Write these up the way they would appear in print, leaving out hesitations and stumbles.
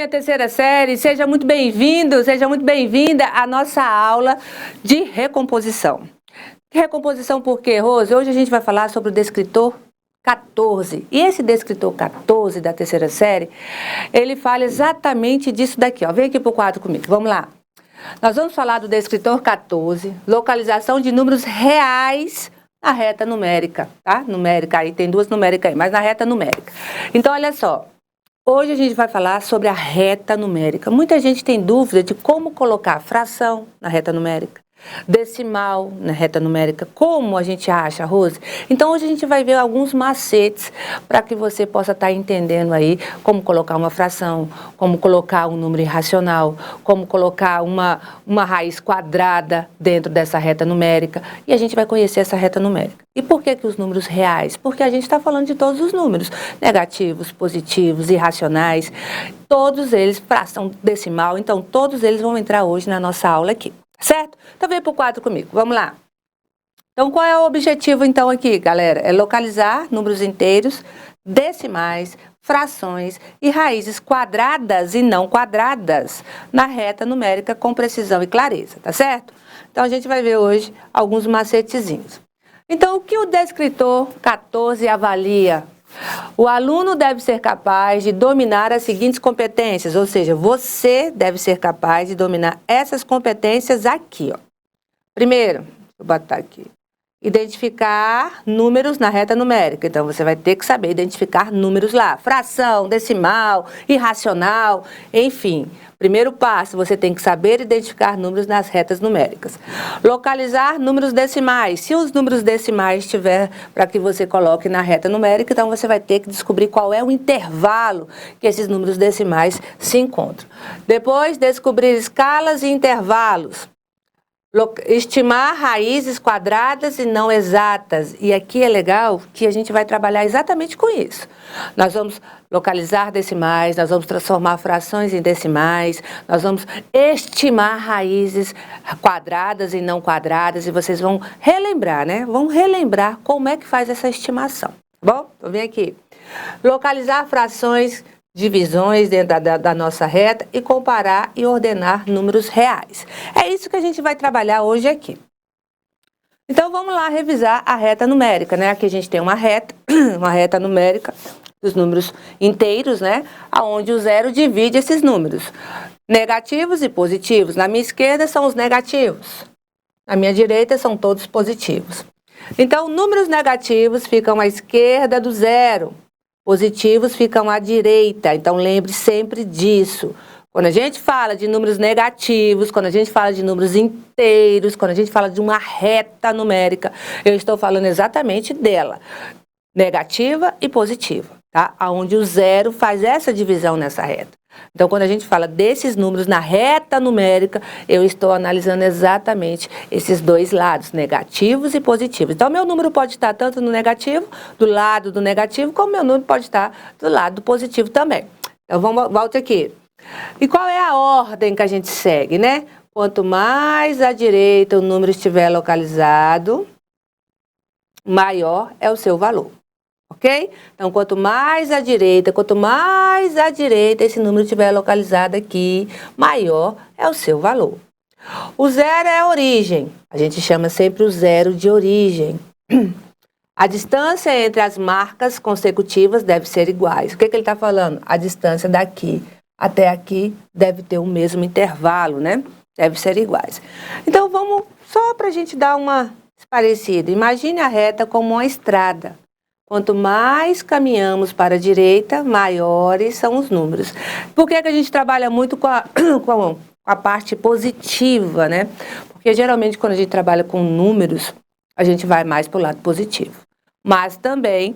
minha terceira série, seja muito bem-vindo, seja muito bem-vinda à nossa aula de recomposição. Recomposição por quê, Rose? Hoje a gente vai falar sobre o descritor 14. E esse descritor 14 da terceira série, ele fala exatamente disso daqui, ó. Vem aqui pro quadro comigo, vamos lá. Nós vamos falar do descritor 14, localização de números reais na reta numérica, tá? Numérica, aí tem duas numéricas aí, mas na reta numérica. Então, olha só. Hoje a gente vai falar sobre a reta numérica. Muita gente tem dúvida de como colocar fração na reta numérica, decimal na reta numérica. Como a gente acha, Rose? Então hoje a gente vai ver alguns macetes para que você possa estar entendendo aí como colocar uma fração, como colocar um número irracional, como colocar uma raiz quadrada dentro dessa reta numérica. E a gente vai conhecer essa reta numérica. E por que os números reais? Porque a gente está falando de todos os números, negativos, positivos, irracionais, todos eles, fração decimal, então todos eles vão entrar hoje na nossa aula aqui, certo? Então vem para o quadro comigo, vamos lá. Então qual é o objetivo então aqui, galera? É localizar números inteiros, decimais, frações e raízes quadradas e não quadradas na reta numérica com precisão e clareza, tá certo? Então a gente vai ver hoje alguns macetezinhos. Então, o que o descritor 14 avalia? O aluno deve ser capaz de dominar as seguintes competências, ou seja, você deve ser capaz de dominar essas competências aqui, ó. Primeiro, vou botar aqui, identificar números na reta numérica. Então, você vai ter que saber identificar números lá, fração, decimal, irracional, enfim. Primeiro passo, você tem que saber identificar números nas retas numéricas. Localizar números decimais. Se os números decimais estiver para que você coloque na reta numérica, então você vai ter que descobrir qual é o intervalo que esses números decimais se encontram. Depois, descobrir escalas e intervalos. Estimar raízes quadradas e não exatas. E aqui é legal que a gente vai trabalhar exatamente com isso. Nós vamos localizar decimais, nós vamos transformar frações em decimais, nós vamos estimar raízes quadradas e não quadradas, e vocês vão relembrar, né? Vão relembrar como é que faz essa estimação, tá bom? Então vem aqui. Localizar frações, divisões dentro da nossa reta e comparar e ordenar números reais. É isso que a gente vai trabalhar hoje aqui. Então vamos lá revisar a reta numérica, né? Aqui a gente tem uma reta numérica dos números inteiros, né? Aonde o zero divide esses números. Negativos e positivos. Na minha esquerda são os negativos. Na minha direita são todos positivos. Então, números negativos ficam à esquerda do zero. Positivos ficam à direita, então lembre sempre disso. Quando a gente fala de números negativos, quando a gente fala de números inteiros, quando a gente fala de uma reta numérica, eu estou falando exatamente dela, negativa e positiva, tá? Onde o zero faz essa divisão nessa reta. Então, quando a gente fala desses números na reta numérica, eu estou analisando exatamente esses dois lados, negativos e positivos. Então, meu número pode estar tanto no negativo, do lado do negativo, como meu número pode estar do lado do positivo também. Então, volta aqui. E qual é a ordem que a gente segue, né? Quanto mais à direita o número estiver localizado, maior é o seu valor. Ok? Então, quanto mais à direita esse número estiver localizado aqui, maior é o seu valor. O zero é a origem. A gente chama sempre o zero de origem. A distância entre as marcas consecutivas deve ser iguais. O que ele está falando? A distância daqui até aqui deve ter o mesmo intervalo, né? Deve ser iguais. Então, vamos, só para a gente dar uma parecida. Imagine a reta como uma estrada. Quanto mais caminhamos para a direita, maiores são os números. Por que a gente trabalha muito com a parte positiva, né? Porque geralmente quando a gente trabalha com números, a gente vai mais para o lado positivo. Mas também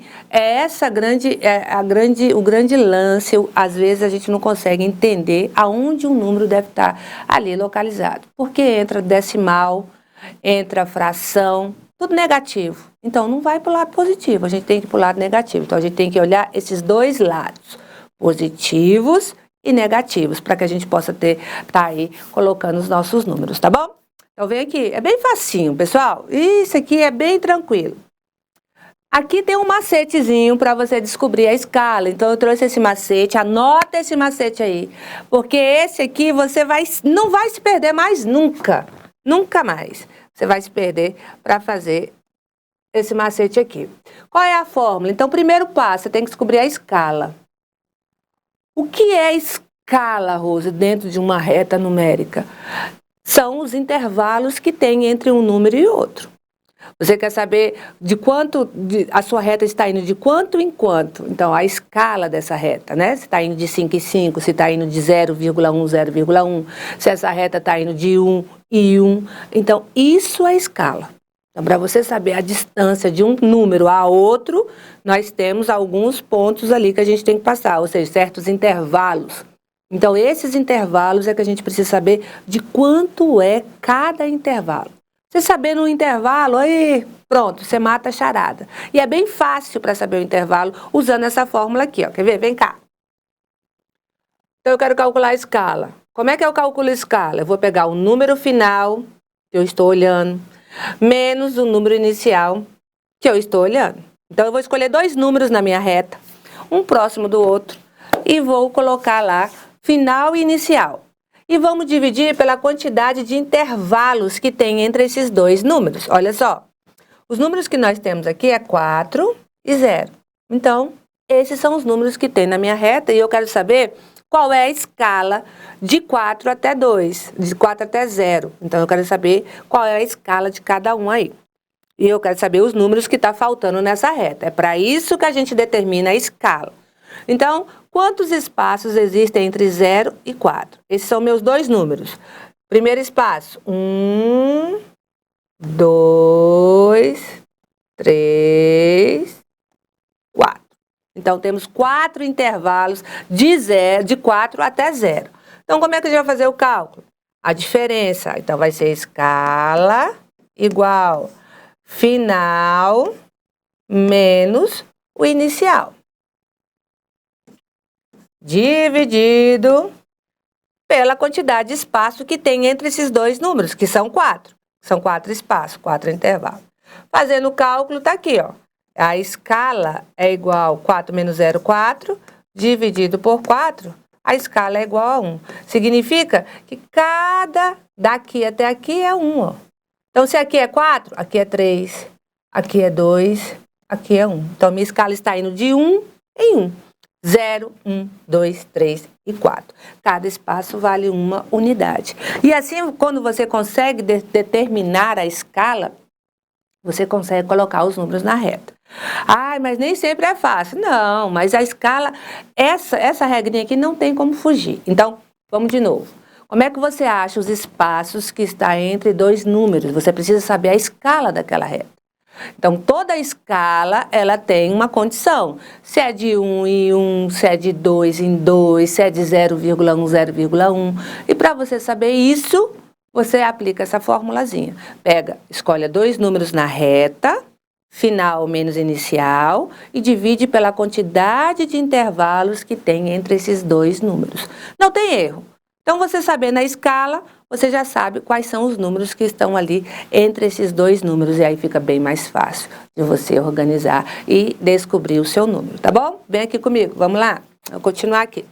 o grande lance, às vezes a gente não consegue entender aonde um número deve estar ali localizado. Porque entra decimal, entra fração, tudo negativo. Então, não vai para o lado positivo, a gente tem que ir para o lado negativo. Então, a gente tem que olhar esses dois lados, positivos e negativos, para que a gente possa tá aí colocando os nossos números, tá bom? Então, vem aqui, é bem facinho, pessoal. Isso aqui é bem tranquilo. Aqui tem um macetezinho para você descobrir a escala. Então, eu trouxe esse macete, anota esse macete aí. Porque esse aqui você não vai se perder mais nunca. Nunca mais. Você vai se perder para fazer esse macete aqui. Qual é a fórmula? Então, primeiro passo, você tem que descobrir a escala. O que é escala, Rose, dentro de uma reta numérica? São os intervalos que tem entre um número e outro. Você quer saber de quanto a sua reta está indo de quanto em quanto? Então, a escala dessa reta, né? Se está indo de 5 em 5, se está indo de 0,1, 0,1, se essa reta está indo de 1 e 1. Então, isso é escala. Então, para você saber a distância de um número a outro, nós temos alguns pontos ali que a gente tem que passar, ou seja, certos intervalos. Então, esses intervalos é que a gente precisa saber de quanto é cada intervalo. Você sabendo o intervalo, aí pronto, você mata a charada. E é bem fácil para saber o intervalo usando essa fórmula aqui, ó. Quer ver? Vem cá. Então, eu quero calcular a escala. Como é que eu calculo a escala? Eu vou pegar o número final, que eu estou olhando, menos o número inicial, que eu estou olhando. Então, eu vou escolher dois números na minha reta, um próximo do outro, e vou colocar lá final e inicial. E vamos dividir pela quantidade de intervalos que tem entre esses dois números. Olha só, os números que nós temos aqui é 4 e 0. Então, esses são os números que tem na minha reta e eu quero saber qual é a escala de 4 até 2, de 4 até 0. Então, eu quero saber qual é a escala de cada um aí. E eu quero saber os números que está faltando nessa reta. É para isso que a gente determina a escala. Então, quantos espaços existem entre 0 e 4? Esses são meus dois números. Primeiro espaço, 1, 2, 3, 4. Então, temos 4 intervalos de 4 até 0. Então, como é que a gente vai fazer o cálculo? A diferença, então, vai ser escala igual final menos o inicial. Dividido pela quantidade de espaço que tem entre esses dois números, que são 4. São 4 espaços, 4 intervalos. Fazendo o cálculo, tá aqui, ó. A escala é igual 4 menos 0, 4, dividido por 4, a escala é igual a 1. Significa que cada daqui até aqui é 1, ó. Então, se aqui é 4, aqui é 3, aqui é 2, aqui é 1. Então, minha escala está indo de 1 em 1. 0, 1, 2, 3 e 4. Cada espaço vale uma unidade. E assim, quando você consegue determinar a escala, você consegue colocar os números na reta. Ai, mas nem sempre é fácil. Não, mas a escala, essa regrinha aqui não tem como fugir. Então, vamos de novo. Como é que você acha os espaços que está entre dois números? Você precisa saber a escala daquela reta. Então, toda escala, ela tem uma condição. Se é de 1 em 1, se é de 2 em 2, se é de 0,1, 0,1. E para você saber isso, você aplica essa formulazinha. Escolhe dois números na reta, final menos inicial, e divide pela quantidade de intervalos que tem entre esses dois números. Não tem erro. Então, você sabendo a escala, você já sabe quais são os números que estão ali entre esses dois números. E aí fica bem mais fácil de você organizar e descobrir o seu número, tá bom? Vem aqui comigo, vamos lá? Vou continuar aqui.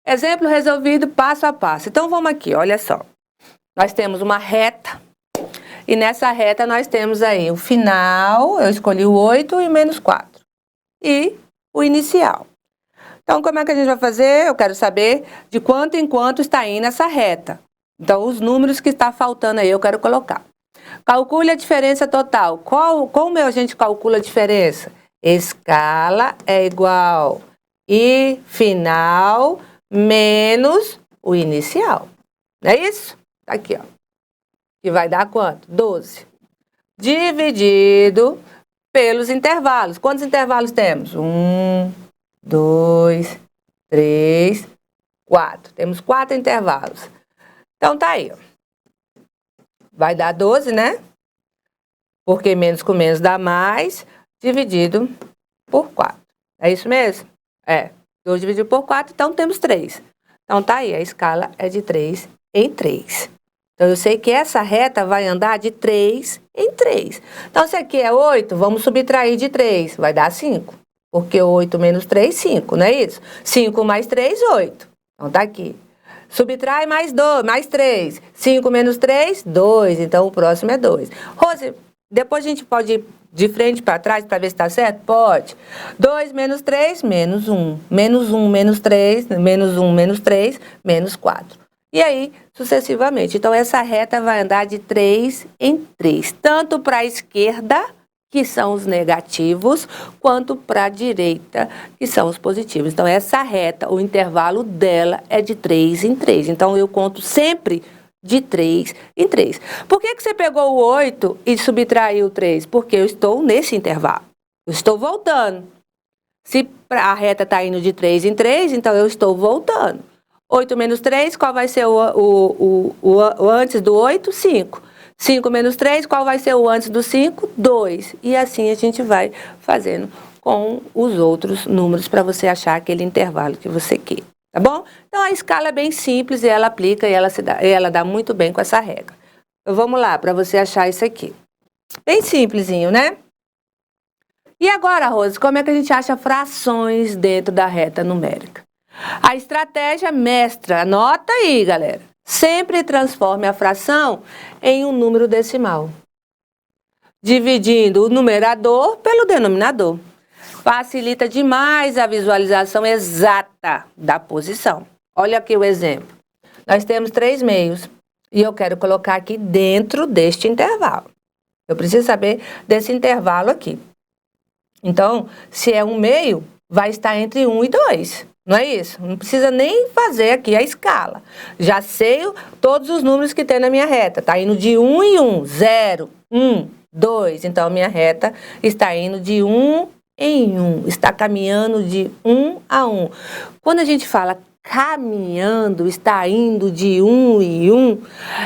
Exemplo resolvido passo a passo. Então, vamos aqui, olha só. Nós temos uma reta. E nessa reta nós temos aí o final, eu escolhi o 8 e menos 4. E o inicial. Então, como é que a gente vai fazer? Eu quero saber de quanto em quanto está indo essa reta. Então, os números que está faltando aí eu quero colocar. Calcule a diferença total. Como a gente calcula a diferença? Escala é igual e final menos o inicial. Não é isso? Tá aqui, ó. Que vai dar quanto? 12. Dividido pelos intervalos. Quantos intervalos temos? 1, 2, 3, 4. Temos 4 intervalos. Então, tá aí, ó. Vai dar 12, né? Porque menos com menos dá mais, dividido por 4. É isso mesmo? É. 12 dividido por 4, então temos 3. Então, tá aí, a escala é de 3 em 3. Então, eu sei que essa reta vai andar de 3 em 3. Então, se aqui é 8, vamos subtrair de 3, vai dar 5. Porque 8 menos 3, 5, não é isso? 5 mais 3, 8. Então, tá aqui. Subtrai mais 3. 5 menos 3, 2. Então, o próximo é 2. Rose, depois a gente pode ir de frente para trás para ver se está certo? Pode. 2 menos 3, menos 1. Menos 1 menos 3, menos 1 menos 3, menos 4. E aí, sucessivamente. Então, essa reta vai andar de 3 em 3. Tanto para a esquerda, que são os negativos, quanto para a direita, que são os positivos. Então, essa reta, o intervalo dela é de 3 em 3. Então, eu conto sempre de 3 em 3. Por que você pegou o 8 e subtraiu o 3? Porque eu estou nesse intervalo. Eu estou voltando. Se a reta está indo de 3 em 3, então eu estou voltando. 8 menos 3, qual vai ser o antes do 8? 5. 5 menos 3, qual vai ser o antes do 5? 2. E assim a gente vai fazendo com os outros números para você achar aquele intervalo que você quer. Tá bom? Então a escala é bem simples e ela aplica e ela dá muito bem com essa regra. Então, vamos lá, para você achar isso aqui. Bem simplesinho, né? E agora, Rose, como é que a gente acha frações dentro da reta numérica? A estratégia mestra, anota aí, galera. Sempre transforme a fração em um número decimal, dividindo o numerador pelo denominador. Facilita demais a visualização exata da posição. Olha aqui o exemplo. Nós temos 3 meios e eu quero colocar aqui dentro deste intervalo. Eu preciso saber desse intervalo aqui. Então, se é 1 meio, vai estar entre 1 e 2. Não é isso? Não precisa nem fazer aqui a escala. Já sei todos os números que tem na minha reta. Está indo de 1 em 1. 0, 1, 2. Então, a minha reta está indo de 1 em 1. Está caminhando de 1 a 1. Quando a gente fala caminhando, está indo de 1 em 1,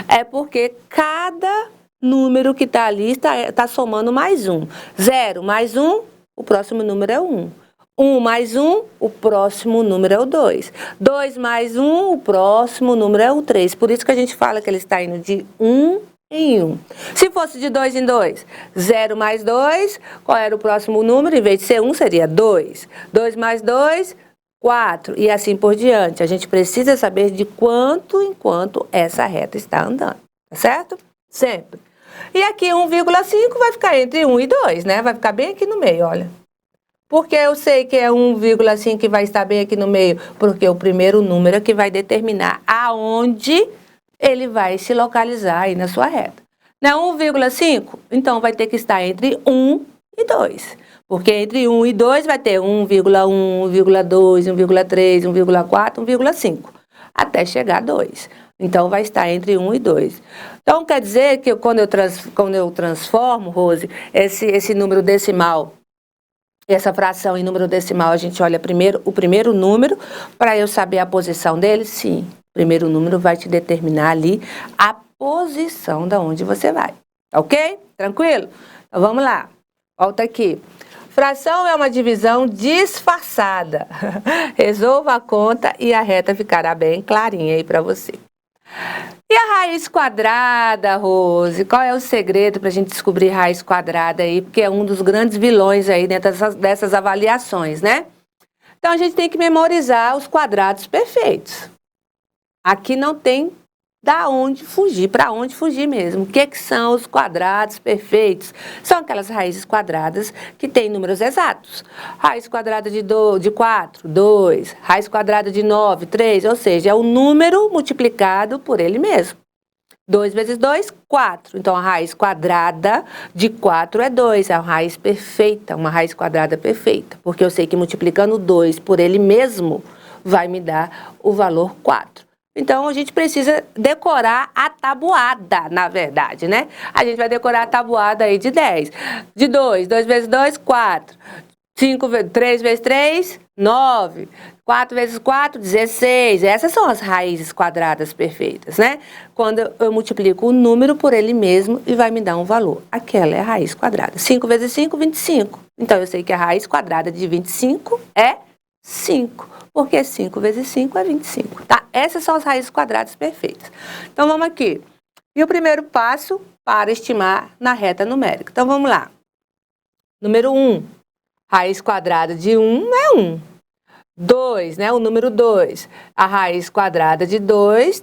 é porque cada número que está ali está somando mais 1. 0 mais 1, o próximo número é 1. 1 mais 1, o próximo número é o 2. 2 mais 1, o próximo número é o 3. Por isso que a gente fala que ele está indo de 1 em 1. Se fosse de 2 em 2, 0 mais 2, qual era o próximo número? Em vez de ser 1, seria 2. 2 mais 2, 4. E assim por diante. A gente precisa saber de quanto em quanto essa reta está andando. Tá certo? Sempre. E aqui 1,5 vai ficar entre 1 e 2, né? Vai ficar bem aqui no meio, olha. Por que eu sei que é 1,5 que vai estar bem aqui no meio? Porque o primeiro número é que vai determinar aonde ele vai se localizar aí na sua reta. Não é 1,5? Então vai ter que estar entre 1 e 2. Porque entre 1 e 2 vai ter 1,1, 1,2, 1,3, 1,4, 1,5. Até chegar a 2. Então vai estar entre 1 e 2. Então quer dizer que quando eu transformo, Rose, esse número decimal, essa fração em número decimal, a gente olha primeiro o primeiro número, para eu saber a posição dele? Sim, o primeiro número vai te determinar ali a posição da onde você vai. Ok? Tranquilo? Então vamos lá. Volta aqui. Fração é uma divisão disfarçada. Resolva a conta e a reta ficará bem clarinha aí para você. E a raiz quadrada, Rose? Qual é o segredo para a gente descobrir raiz quadrada aí? Porque é um dos grandes vilões aí dentro dessas avaliações, né? Então, a gente tem que memorizar os quadrados perfeitos. Aqui não tem da onde fugir, para onde fugir mesmo. O que são os quadrados perfeitos? São aquelas raízes quadradas que têm números exatos. Raiz quadrada de 4, 2. Raiz quadrada de 9, 3. Ou seja, é o número multiplicado por ele mesmo. 2 vezes 2, 4. Então, a raiz quadrada de 4 é 2. É a raiz perfeita, uma raiz quadrada perfeita. Porque eu sei que multiplicando 2 por ele mesmo vai me dar o valor 4. Então, a gente precisa decorar a tabuada, na verdade, né? A gente vai decorar a tabuada aí de 10. De 2, 2 vezes 2, 4. 3 vezes 3, 9. 4 vezes 4, 16. Essas são as raízes quadradas perfeitas, né? Quando eu multiplico o número por ele mesmo e vai me dar um valor. Aquela é a raiz quadrada. 5 vezes 5, 25. Então, eu sei que a raiz quadrada de 25 é 5. Porque 5 vezes 5 é 25, tá? Essas são as raízes quadradas perfeitas. Então, vamos aqui. E o primeiro passo para estimar na reta numérica. Então, vamos lá. Número 1, raiz quadrada de 1 é 1. 2, né? O número 2. A raiz quadrada de 2,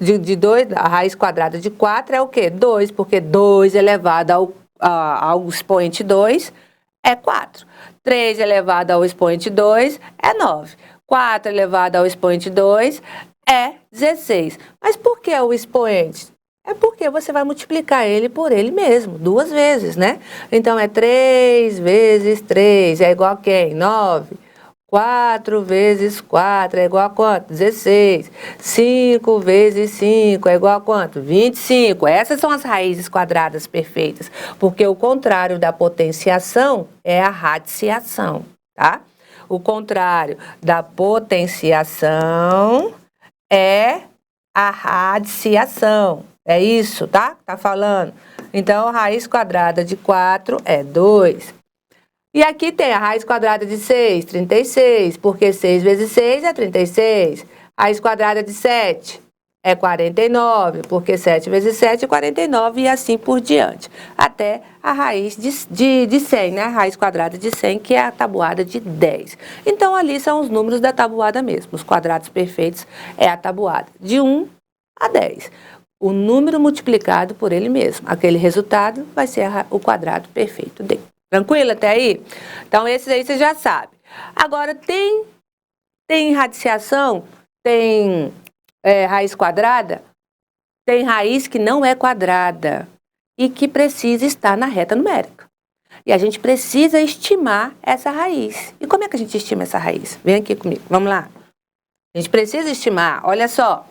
a raiz quadrada de 4 é o quê? 2, porque 2 elevado ao expoente 2 é 4. 3 elevado ao expoente 2 é 9. 4 elevado ao expoente 2 é 16. Mas por que o expoente? É porque você vai multiplicar ele por ele mesmo, 2 vezes, né? Então, é 3 vezes 3 é igual a quem? 9. 4 vezes 4 é igual a quanto? 16. 5 vezes 5 é igual a quanto? 25. Essas são as raízes quadradas perfeitas, porque o contrário da potenciação é a radiciação, tá? O contrário da potenciação é a radiciação. É isso, tá? Tá falando. Então, a raiz quadrada de 4 é 2. E aqui tem a raiz quadrada de 6, 36, porque 6 vezes 6 é 36. Raiz quadrada de 7 é 49, porque 7 vezes 7 é 49 e assim por diante. Até a raiz de 100, né? A raiz quadrada de 100, que é a tabuada de 10. Então, ali são os números da tabuada mesmo. Os quadrados perfeitos é a tabuada de 1 a 10. O número multiplicado por ele mesmo. Aquele resultado vai ser o quadrado perfeito dele. Tranquilo até aí? Então, esses aí você já sabe. Agora, tem radiciação, tem raiz quadrada, tem raiz que não é quadrada e que precisa estar na reta numérica. E a gente precisa estimar essa raiz. E como é que a gente estima essa raiz? Vem aqui comigo, vamos lá. A gente precisa estimar, olha só,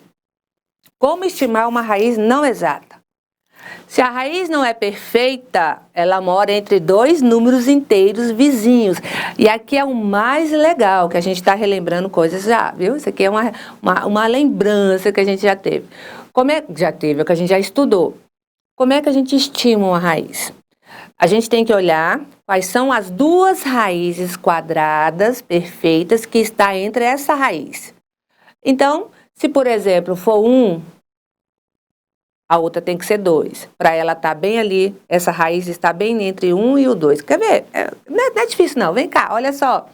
como estimar uma raiz não exata. Se a raiz não é perfeita, ela mora entre 2 números inteiros vizinhos. E aqui é o mais legal, que a gente está relembrando coisas já, viu? Isso aqui é uma lembrança que a gente já teve. É o que a gente já estudou. Como é que a gente estima uma raiz? A gente tem que olhar quais são as 2 raízes quadradas perfeitas que está entre essa raiz. Então, se por exemplo for 1, a outra tem que ser 2. Para ela estar bem ali, essa raiz está bem entre 1 e o 2. Quer ver? Não é difícil não, vem cá, olha só.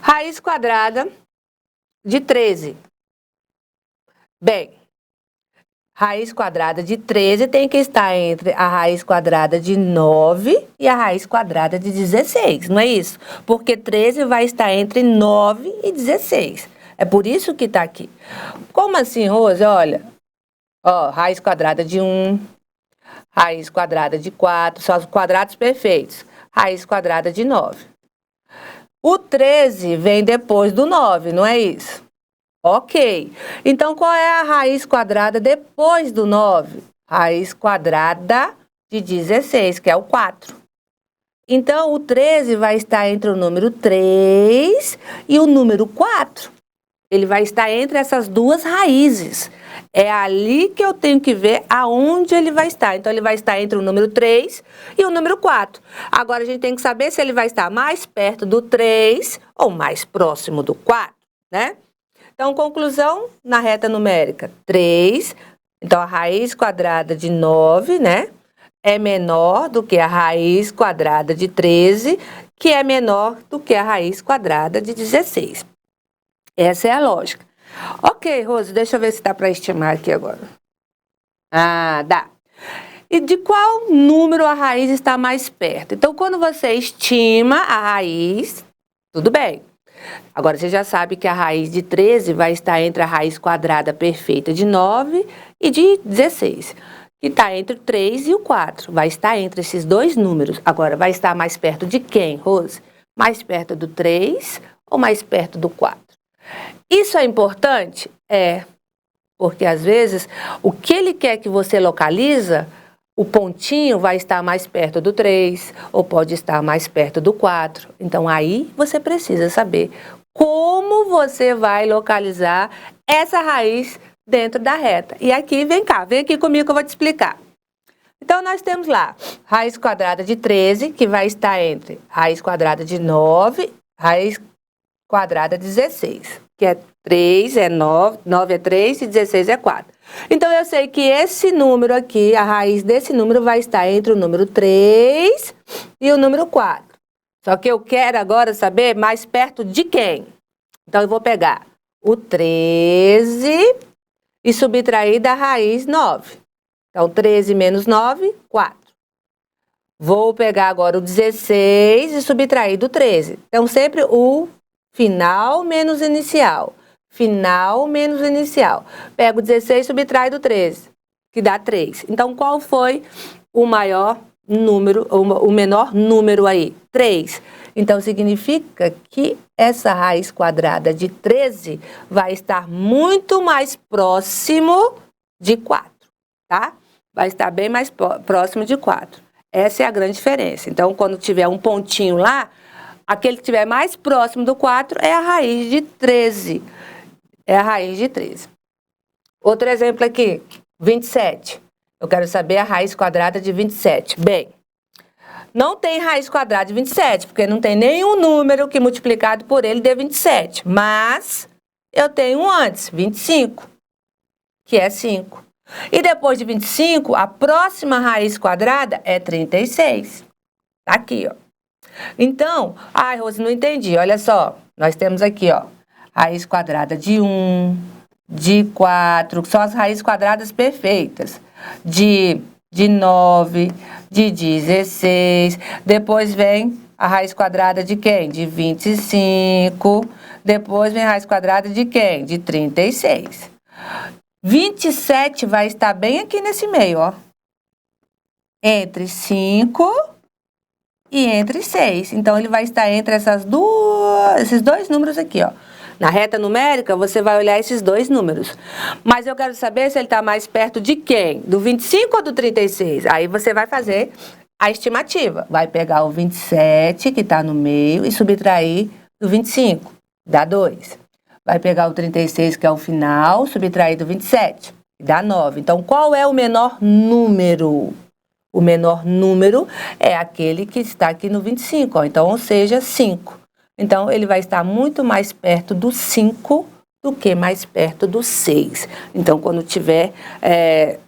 Raiz quadrada de 13. Bem, raiz quadrada de 13 tem que estar entre a raiz quadrada de 9 e a raiz quadrada de 16, não é isso? Porque 13 vai estar entre 9 e 16. É por isso que está aqui. Como assim, Rose? Olha, ó, raiz quadrada de 1, raiz quadrada de 4, são os quadrados perfeitos. Raiz quadrada de 9. O 13 vem depois do 9, não é isso? Ok. Então, qual é a raiz quadrada depois do 9? Raiz quadrada de 16, que é o 4. Então, o 13 vai estar entre o número 3 e o número 4. Ele vai estar entre essas 2 raízes. É ali que eu tenho que ver aonde ele vai estar. Então, ele vai estar entre o número 3 e o número 4. Agora, a gente tem que saber se ele vai estar mais perto do 3 ou mais próximo do 4, né? Então, conclusão na reta numérica, 3. Então, a raiz quadrada de 9, né, é menor do que a raiz quadrada de 13, que é menor do que a raiz quadrada de 16. Essa é a lógica. Ok, Rose, deixa eu ver se dá para estimar aqui agora. Ah, dá. E de qual número a raiz está mais perto? Então, quando você estima a raiz, tudo bem. Agora, você já sabe que a raiz de 13 vai estar entre a raiz quadrada perfeita de 9 e de 16, que está entre o 3 e o 4. Vai estar entre esses 2 números. Agora, vai estar mais perto de quem, Rose? Mais perto do 3 ou mais perto do 4? Isso é importante? É, porque às vezes o que ele quer que você localiza, o pontinho vai estar mais perto do 3 ou pode estar mais perto do 4. Então aí você precisa saber como você vai localizar essa raiz dentro da reta. E aqui, vem cá, vem aqui comigo que eu vou te explicar. Então nós temos lá raiz quadrada de 13, que vai estar entre raiz quadrada de 9, raiz quadrada de 16, que é 3 é 9, 9 é 3 e 16 é 4. Então, eu sei que esse número aqui, a raiz desse número vai estar entre o número 3 e o número 4. Só que eu quero agora saber mais perto de quem? Então, eu vou pegar o 13 e subtrair da raiz 9. Então, 13 menos 9, 4. Vou pegar agora o 16 e subtrair do 13. Então, sempre o final menos inicial. Final menos inicial. Pego o 16 e subtrai do 13, que dá 3. Então, qual foi o maior número, o menor número aí? 3. Então, significa que essa raiz quadrada de 13 vai estar muito mais próximo de 4, tá? Vai estar bem mais próximo de 4. Essa é a grande diferença. Então, quando tiver um pontinho lá, aquele que estiver mais próximo do 4 é a raiz de 13. É a raiz de 13. Outro exemplo aqui, 27. Eu quero saber a raiz quadrada de 27. Bem, não tem raiz quadrada de 27, porque não tem nenhum número que multiplicado por ele dê 27. Mas eu tenho um antes, 25, que é 5. E depois de 25, a próxima raiz quadrada é 36. Tá aqui, ó. Então, ai, Rose, não entendi. Olha só, nós temos aqui, ó, raiz quadrada de 1, de 4, que são as raízes quadradas perfeitas. De 9, de 16. Depois vem a raiz quadrada de quem? De 25. Depois vem a raiz quadrada de quem? De 36. 27 vai estar bem aqui nesse meio, ó. Entre 5 e entre 6. Então, ele vai estar entre esses dois números aqui, ó. Na reta numérica, você vai olhar esses dois números. Mas eu quero saber se ele está mais perto de quem? Do 25 ou do 36? Aí você vai fazer a estimativa. Vai pegar o 27, que está no meio, e subtrair do 25. Dá 2. Vai pegar o 36, que é o final, subtrair do 27. Dá 9. Então, qual é o menor número? O menor número é aquele que está aqui no 25, ó. Então, ou seja, 5. Então, ele vai estar muito mais perto do 5 do que mais perto do 6. Então, quando tiver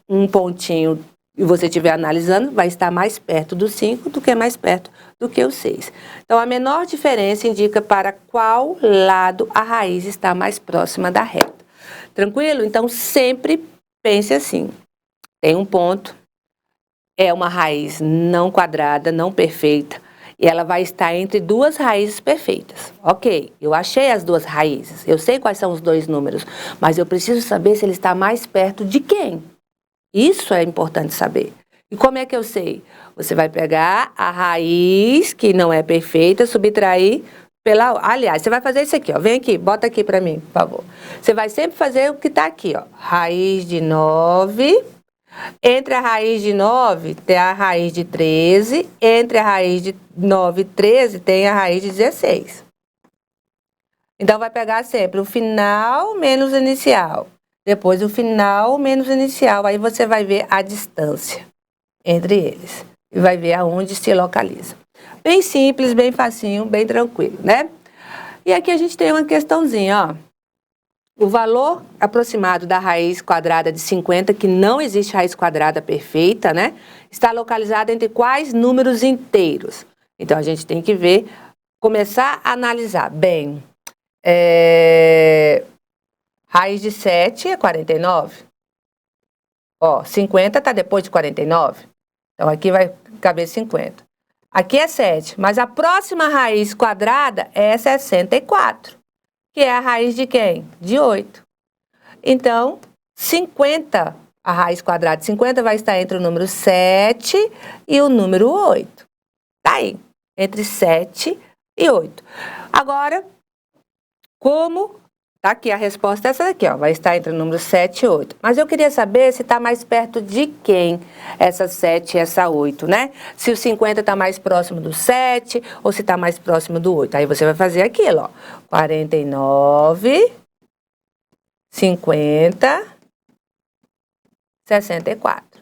um pontinho e você estiver analisando, vai estar mais perto do 5 do que mais perto do que o 6. Então, a menor diferença indica para qual lado a raiz está mais próxima da reta. Tranquilo? Então, sempre pense assim. Tem um ponto, é uma raiz não quadrada, não perfeita, e ela vai estar entre duas raízes perfeitas. Ok, eu achei as duas raízes, eu sei quais são os dois números, mas eu preciso saber se ele está mais perto de quem. Isso é importante saber. E como é que eu sei? Você vai pegar a raiz, que não é perfeita, subtrair pela... Aliás, você vai fazer isso aqui, ó. Vem aqui, bota aqui para mim, por favor. Você vai sempre fazer o que está aqui, ó. Raiz de 9... Entre a raiz de 9 tem a raiz de 13, entre a raiz de 9 e 13 tem a raiz de 16. Então, vai pegar sempre o final menos o inicial, depois o final menos o inicial, aí você vai ver a distância entre eles e vai ver aonde se localiza. Bem simples, bem facinho, bem tranquilo, né? E aqui a gente tem uma questãozinha, ó. O valor aproximado da raiz quadrada de 50, que não existe raiz quadrada perfeita, né? Está localizado entre quais números inteiros? Então, a gente tem que ver, começar a analisar. Bem, raiz de 7 é 49. Ó, 50 está depois de 49. Então, aqui vai caber 50. Aqui é 7, mas a próxima raiz quadrada é 64. Que é a raiz de quem? De 8. Então, 50, a raiz quadrada de 50 vai estar entre o número 7 e o número 8. Tá aí, entre 7 e 8. Agora, como... Tá aqui, a resposta é essa daqui, ó. Vai estar entre o número 7 e 8. Mas eu queria saber se está mais perto de quem essa 7 e essa 8, né? Se o 50 está mais próximo do 7 ou se está mais próximo do 8. Aí você vai fazer aquilo, ó. 49, 50, 64.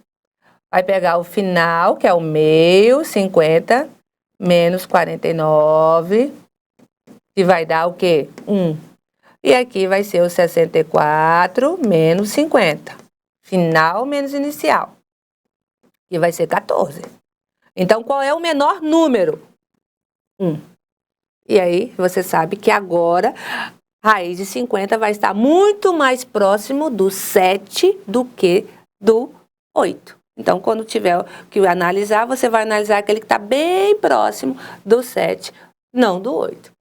Vai pegar o final, que é o meio, 50, menos 49, que vai dar o quê? 1. E aqui vai ser o 64 menos 50. Final menos inicial, que vai ser 14. Então, qual é o menor número? 1. E aí, você sabe que agora, raiz de 50 vai estar muito mais próximo do 7 do que do 8. Então, quando tiver que analisar, você vai analisar aquele que está bem próximo do 7, não do 8.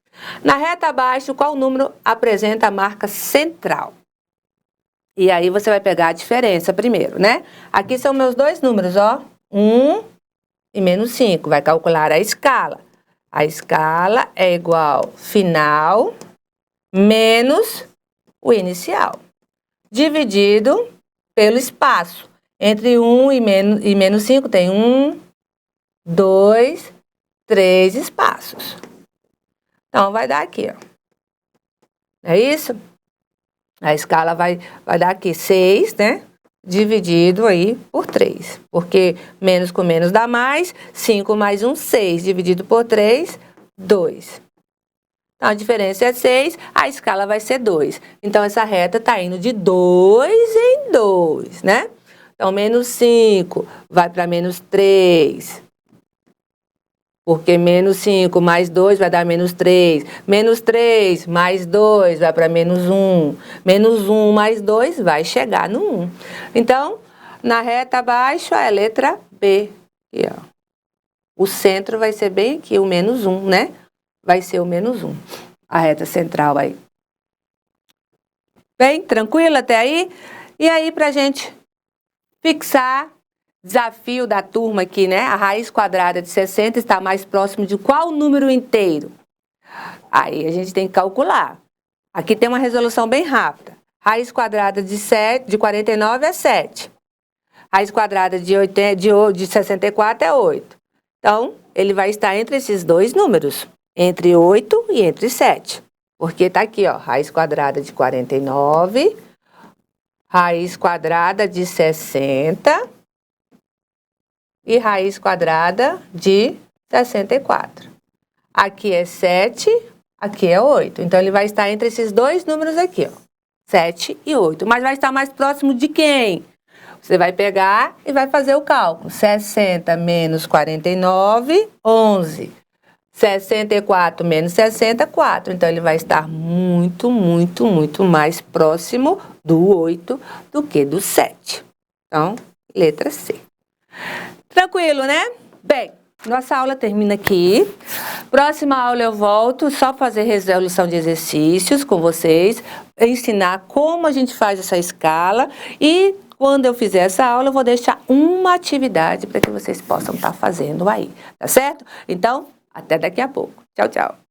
Na reta abaixo, qual número apresenta a marca central? E aí você vai pegar a diferença primeiro, né? Aqui são meus dois números, ó. 1 e menos 5. Vai calcular a escala. A escala é igual final menos o inicial, dividido pelo espaço. Entre 1 e menos 5 tem 1, 2, 3 espaços. Então, vai dar aqui, ó. É isso? A escala vai dar aqui 6, né? Dividido aí por 3. Porque menos com menos dá mais. 5 mais 1, 6. Dividido por 3, 2. Então, a diferença é 6, a escala vai ser 2. Então, essa reta está indo de 2 em 2, né? Então, menos 5 vai para menos 3. Porque menos 5 mais 2 vai dar menos 3. Menos 3 mais 2 vai para menos 1. Menos 1 mais 2 vai chegar no 1. Então, na reta abaixo é a letra B. Aqui, ó. O centro vai ser bem aqui, o menos 1, né? Vai ser o menos 1. A reta central aí. Bem, tranquilo até aí? E aí, pra gente fixar, desafio da turma aqui, né? A raiz quadrada de 60 está mais próximo de qual número inteiro? Aí a gente tem que calcular. Aqui tem uma resolução bem rápida. Raiz quadrada de 49 é 7. Raiz quadrada de 64 é 8. Então, ele vai estar entre esses dois números. Entre 8 e entre 7. Porque tá aqui, ó. Raiz quadrada de 49. Raiz quadrada de 60 e raiz quadrada de 64. Aqui é 7, aqui é 8. Então, ele vai estar entre esses dois números aqui, ó. 7 e 8. Mas vai estar mais próximo de quem? Você vai pegar e vai fazer o cálculo. 60 menos 49, 11. 64 menos 60, 4. Então, ele vai estar muito, muito, muito mais próximo do 8 do que do 7. Então, letra C. Tranquilo, né? Bem, nossa aula termina aqui. Próxima aula eu volto só fazer resolução de exercícios com vocês, ensinar como a gente faz essa escala e quando eu fizer essa aula eu vou deixar uma atividade para que vocês possam estar fazendo aí, tá certo? Então, até daqui a pouco. Tchau, tchau.